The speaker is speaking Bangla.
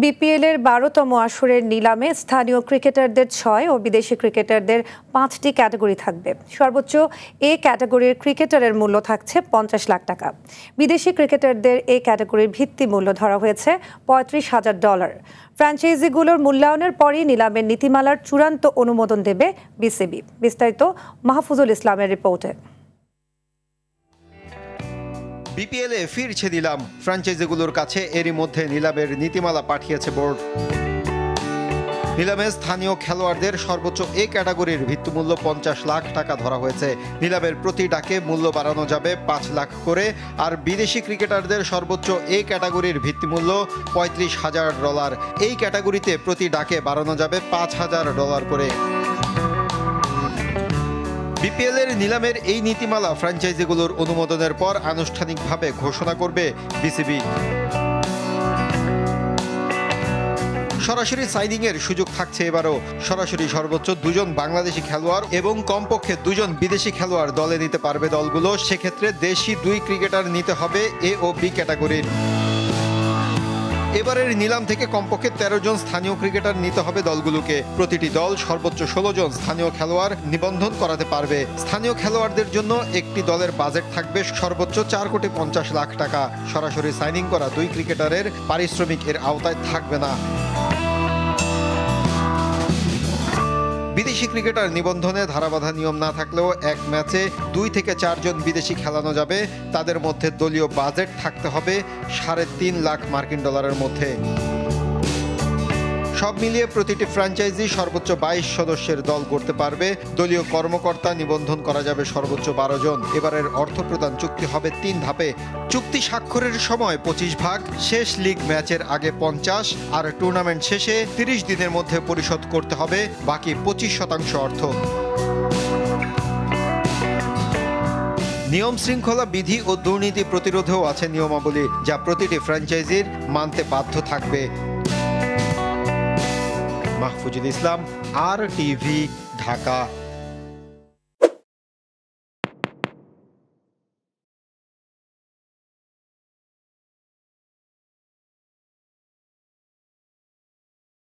বিপিএলের ১২তম আসরের নিলামে স্থানীয় ক্রিকেটারদের ৬ ও বিদেশি ক্রিকেটারদের ৫টি ক্যাটাগরি থাকবে। সর্বোচ্চ এ ক্যাটাগরির ক্রিকেটারের মূল্য থাকছে ৫০ লাখ টাকা। বিদেশি ক্রিকেটারদের এই ক্যাটাগরির ভিত্তি মূল্য ধরা হয়েছে $৩৫,০০০। ফ্র্যাঞ্চাইজিগুলোর মূল্যায়নের পরই নিলামের নীতিমালার চূড়ান্ত অনুমোদন দেবে বিসিবি। বিস্তারিত মাহফুজুল ইসলামের রিপোর্টে। বিপিএলে ফিরছে নিলাম। ফ্র্যাঞ্চাইজিগুলোর কাছে এরই মধ্যে নিলামের নীতিমালা পাঠিয়েছে বোর্ড। নিলামে স্থানীয় খেলোয়াড়দের সর্বোচ্চ এ ক্যাটাগরির ভিত্তিমূল্য ৫০ লাখ টাকা ধরা হয়েছে। নিলামের প্রতি ডাকে মূল্য বাড়ানো যাবে ৫ লাখ করে। আর বিদেশি ক্রিকেটারদের সর্বোচ্চ এ ক্যাটাগরির ভিত্তিমূল্য $৩৫,০০০। এই ক্যাটাগরিতে প্রতি ডাকে বাড়ানো যাবে $৫,০০০ করে। বিপিএলের নিলামের এই নীতিমালা ফ্র্যাঞ্চাইজিগুলোর অনুমোদনের পর আনুষ্ঠানিকভাবে ঘোষণা করবে বিসিবি। সরাসরি সাইনিংয়ের সুযোগ থাকছে এবারও। সরাসরি সর্বোচ্চ ২ জন বাংলাদেশি খেলোয়াড় এবং কমপক্ষে ২ জন বিদেশি খেলোয়াড় দলে নিতে পারবে দলগুলো। সেক্ষেত্রে দেশি ২ ক্রিকেটার নিতে হবে এ ও বি ক্যাটাগরির। এবারের নিলাম থেকে কমপক্ষে ১৩ জন স্থানীয় ক্রিকেটার নিতে হবে দলগুলোকে। প্রতিটি দল সর্বোচ্চ ১৬ জন স্থানীয় খেলোয়াড় নিবন্ধন করাতে পারবে। স্থানীয় খেলোয়াড়দের জন্য একটি দলের বাজেট থাকবে সর্বোচ্চ $৪,৫০,০০,০০০ টাকা। সরাসরি সাইনিং করা ২ ক্রিকেটারের পারিশ্রমিক এর আওতায় থাকবে না। বিদেশি ক্রিকেটার নিবন্ধনে ধারাবাধা নিয়ম না থাকলেও এক ম্যাচে ২ থেকে ৪ জন বিদেশি খেলানো যাবে। তাদের মধ্যে দলীয় বাজেট থাকতে হবে $৩.৫ লাখ মার্কিন ডলারের মধ্যে। সব মিলিয়ে প্রতিটি ফ্র্যাঞ্চাইজি সর্বোচ্চ ২২ সদস্যের দল করতে পারবে। দলীয় কর্মকর্তা নিবন্ধন করা যাবে সর্বোচ্চ ১২ জন। এবারের অর্থ প্রদান চুক্তি হবে ৩ ধাপে। চুক্তি স্বাক্ষরের সময় ২৫ ভাগ, শেষ লিগ ম্যাচের আগে ৫০ আর টুর্নামেন্ট শেষে ৩০ দিনের মধ্যে পরিশোধ করতে হবে বাকি ২৫% অর্থ। নিয়ম শৃঙ্খলা বিধি ও দুর্নীতি প্রতিরোধেও আছে নিয়মাবলী, যা প্রতিটি ফ্র্যাঞ্চাইজির মানতে বাধ্য থাকবে। মাহফুজুল ইসলাম, RTV, ঢাকা।